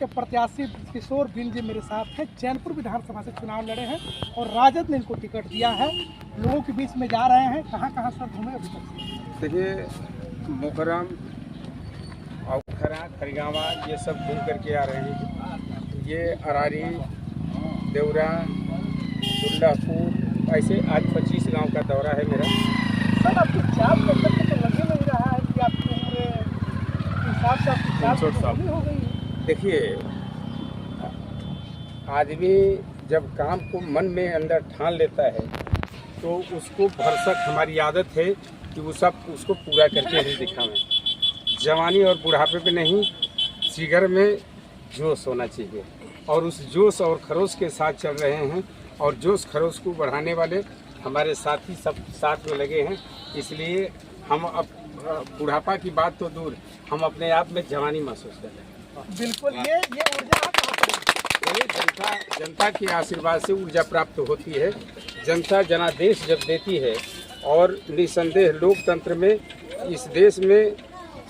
के प्रत्याशी किशोर बिंद जी मेरे साथ हैं। चैनपुर विधानसभा से चुनाव लड़े हैं और राजद ने इनको टिकट दिया है। लोगों के बीच में जा रहे हैं। कहाँ कहाँ सर घूमे अभी तक? देखिए, मुकरम औखरा खरीगावा ये सब घूम करके आ रहे हैं। ये अरारी, देवरा, दुल्लापुर, ऐसे आज 25 गांव का दौरा है मेरा। सर आपकी चाप करके तो लगे नहीं रहा है कि आपकी उम्र हिसाब से आपकी चाप हो गई है। देखिए, आदमी जब काम को मन में अंदर ठान लेता है तो उसको भरसक हमारी आदत है कि वो सब उसको पूरा करके ही दिखाएं। जवानी और बुढ़ापे पे नहीं, जिगर में जोश होना चाहिए और उस जोश और खरोश के साथ चल रहे हैं और जोश खरोश को बढ़ाने वाले हमारे साथी सब साथ में लगे हैं। इसलिए हम अब बुढ़ापा की बात तो दूर, हम अपने आप में जवानी महसूस कर रहे हैं। बिल्कुल, ये ऊर्जा जनता के आशीर्वाद से ऊर्जा प्राप्त होती है। जनता जनादेश जब देती है और निसंदेह लोकतंत्र में, इस देश में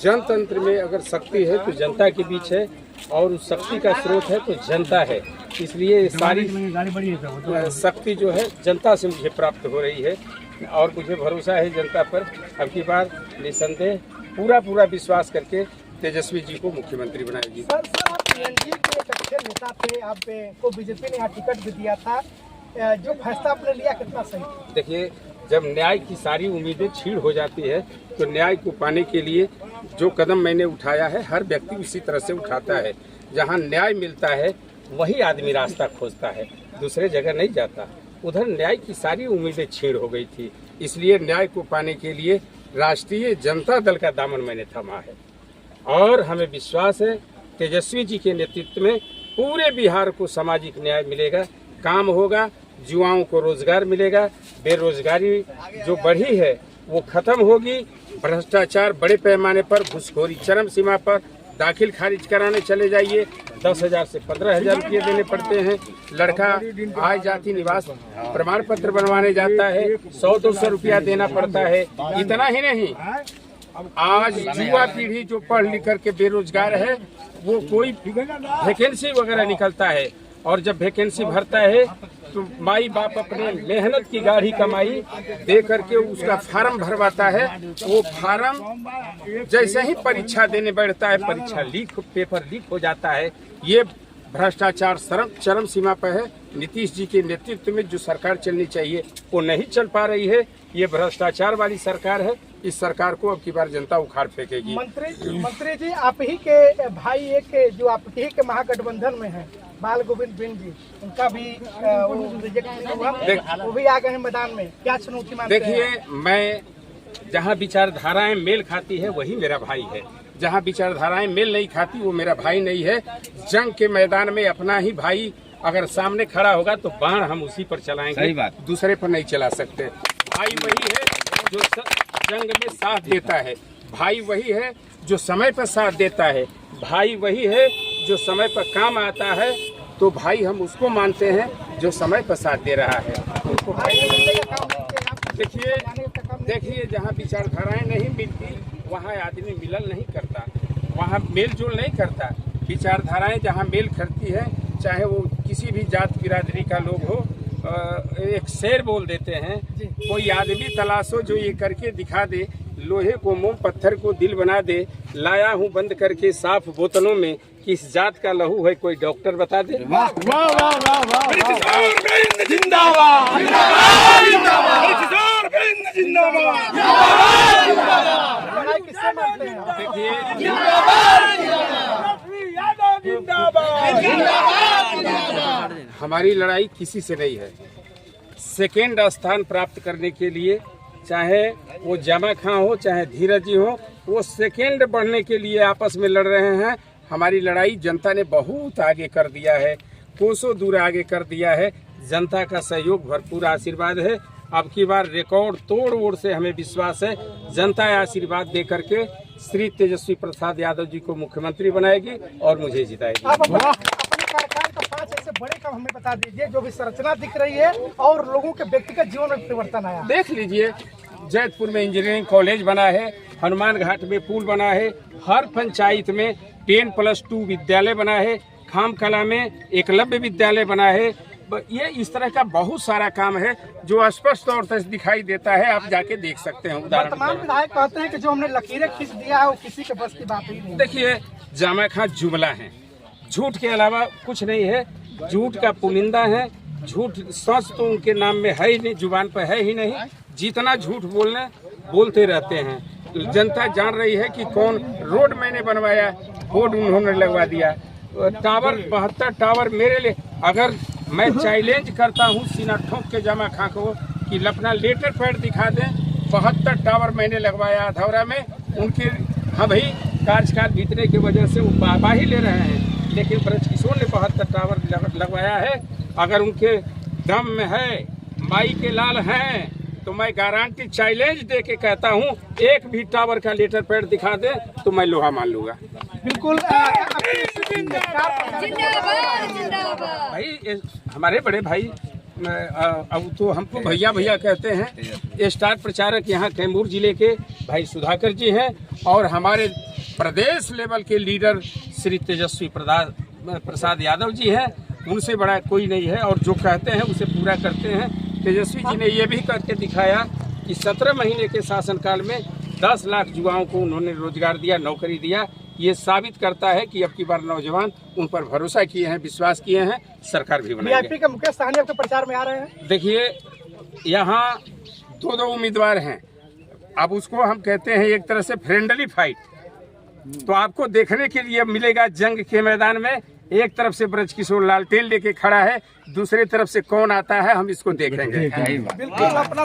जनतंत्र में अगर शक्ति है तो जनता के बीच है और उस शक्ति का स्रोत है तो जनता है। इसलिए सारी शक्ति जो है जनता से मुझे प्राप्त हो रही है और मुझे भरोसा है जनता पर। अब की बार निसंदेह पूरा विश्वास करके तेजस्वी जी को मुख्यमंत्री बनाएगी। सर आप एनडीए के एक अच्छे नेता थे, आपको बीजेपी ने यहाँ टिकट भी दिया था। जो फैसला आपने लिया कितना सही? देखिए, जब न्याय की सारी उम्मीदें छीड़ हो जाती है तो न्याय को पाने के लिए जो कदम मैंने उठाया है, हर व्यक्ति उसी तरह से उठाता है। जहाँ न्याय मिलता है वही आदमी रास्ता खोजता है, दूसरे जगह नहीं जाता। उधर न्याय की सारी उम्मीदें छीड़ हो गई थी, इसलिए न्याय को पाने के लिए राष्ट्रीय जनता दल का दामन मैंने थमा है और हमें विश्वास है तेजस्वी जी के नेतृत्व में पूरे बिहार को सामाजिक न्याय मिलेगा, काम होगा, युवाओं को रोजगार मिलेगा, बेरोजगारी जो बढ़ी है वो खत्म होगी, भ्रष्टाचार बड़े पैमाने पर, घूसखोरी चरम सीमा पर, दाखिल खारिज कराने चले जाइए 10,000 से 15,000 रुपये देने पड़ते हैं। लड़का आय जाति निवास प्रमाण पत्र बनवाने जाता है 100-200 रुपया देना पड़ता है। इतना ही नहीं, आज युवा पीढ़ी जो पढ़ लिख करके बेरोजगार है वो कोई वैकेंसी वगैरह निकलता है और जब वैकेंसी भरता है तो माई बाप अपने मेहनत की गाढ़ी कमाई दे करके उसका फार्म भरवाता है। वो फार्म जैसे ही परीक्षा देने बैठता है, परीक्षा पेपर लीक हो जाता है। ये भ्रष्टाचार चरम सीमा पर है। नीतीश जी के नेतृत्व में जो सरकार चलनी चाहिए वो नहीं चल पा रही है। ये भ्रष्टाचार वाली सरकार है। इस सरकार को अब की बार जनता उखाड़ फेंकेगी। मंत्री जी, आप ही के भाई एक जो आप ही के महागठबंधन में है, बाल गोविंद बिंद जी, उनका भी वो भी आ गए हैं मैदान में, क्या चुनौती मानते हैं? देखिए, मैं जहाँ विचारधाराएं मेल खाती है वही मेरा भाई है, जहाँ विचारधाराएं मेल नहीं खाती वो मेरा भाई नहीं है। जंग के मैदान में अपना ही भाई अगर सामने खड़ा होगा तो बाण हम उसी पर चलाएंगे, दूसरे पर नहीं चला सकते। भाई वही है जो जंग में साथ देता है, भाई वही है जो समय पर साथ देता है, भाई वही है जो समय पर काम आता है। तो भाई हम उसको मानते हैं जो समय पर साथ दे रहा है, उनको भाई। देखिए, जहाँ विचारधाराएं नहीं मिलती वहाँ आदमी मिलन नहीं करता, वहाँ मेल जोल नहीं करता। विचारधाराएं जहाँ मेल करती है, चाहे वो किसी भी जात बिरादरी का लोग हो, एक शेर बोल देते हैं, कोई आदमी तलाशो जो ये करके दिखा दे, लोहे को मोम पत्थर को दिल बना दे, लाया हूँ बंद करके साफ बोतलों में, किस जात का लहू है कोई डॉक्टर बता दे। वाह वाह वाह वाह वाह, जिंदाबाद हमारी लड़ाई किसी से नहीं है। सेकेंड स्थान प्राप्त करने के लिए चाहे वो जमा खां हो चाहे धीरज जी हो, वो सेकेंड बढ़ने के लिए आपस में लड़ रहे हैं। हमारी लड़ाई जनता ने बहुत आगे कर दिया है, कोसों दूर आगे कर दिया है। जनता का सहयोग भरपूर आशीर्वाद है। अब की बार रिकॉर्ड तोड़ से हमें विश्वास है जनता आशीर्वाद दे करके श्री तेजस्वी प्रसाद यादव जी को मुख्यमंत्री बनाएगी और मुझे जिताएगी। अपने कार्यकाल का 5 ऐसे बड़े काम हमें बता दीजिए जो भी संरचना दिख रही है और लोगों के व्यक्तिगत जीवन में परिवर्तन आया। देख लीजिए, जैतपुर में इंजीनियरिंग कॉलेज बना है, हनुमान घाट में पुल बना है, हर पंचायत में 10+2 विद्यालय बना है, खाम कला में एकलव्य विद्यालय बना है। ये इस तरह का बहुत सारा काम है जो स्पष्ट तौर से दिखाई देता है, आप जाके देख सकते हैं। वर्तमान विधायक कहते हैं कि जो हमने लकीरें खींच दिया है वो किसी के बस की बात ही नहीं। देखिए, जामा खां जुमला है, झूठ के अलावा कुछ नहीं है, झूठ का पुलिंदा है। झूठ सच तो उनके नाम में है ही नहीं, जुबान पर है ही नहीं। जितना झूठ बोलते रहते हैं। जनता जान रही है कि कौन रोड मैंने बनवाया, बोर्ड उन्होंने लगवा दिया, टावर 72 टावर मेरे लिए। अगर मैं चैलेंज करता हूँ सीना ठोक के जामा खां को कि अपना लेटर पैड दिखा दें, 72 टावर मैंने लगवाया अधौरा में। उनके हाँ भाई कार्यकाल बीतने की वजह से वो वाहवाही ले रहे हैं, लेकिन ब्रजकिशोर ने 72 टावर लगवाया है। अगर उनके दम में है, माई के लाल हैं, तो मैं गारंटी चैलेंज दे के कहता हूँ, एक भी टावर का लेटर पैड दिखा दे तो मैं लोहा मान लूंगा। बिल्कुल भाई हमारे बड़े भाई अब तो हमको भैया भैया कहते हैं। स्टार प्रचारक यहाँ कैमूर जिले के भाई सुधाकर जी हैं और हमारे प्रदेश लेवल के लीडर श्री तेजस्वी प्रसाद यादव जी हैं। उनसे बड़ा कोई नहीं है और जो कहते हैं उसे पूरा करते हैं। तेजस्वी जी ने ये भी करके दिखाया कि 17 महीने के शासनकाल में 10 लाख युवाओं को उन्होंने रोजगार दिया, नौकरी दिया। ये साबित करता है कि अब की बार नौजवान उन पर भरोसा किए हैं, विश्वास किए हैं, सरकार भी बनाएंगे। वीआईपी का मुकेश सहनी आपके प्रचार में आ रहे हैं। देखिए, यहाँ 2 उम्मीदवार हैं। अब उसको हम कहते हैं एक तरह से फ्रेंडली फाइट। तो आपको देखने के लिए मिलेगा जंग के मैदान में। एक तरफ से ब्रजकिशोर लालटेन लेके खड़ा है, दूसरी तरफ से कौन आता है हम इसको देखेंगे। बिल्कुल अपना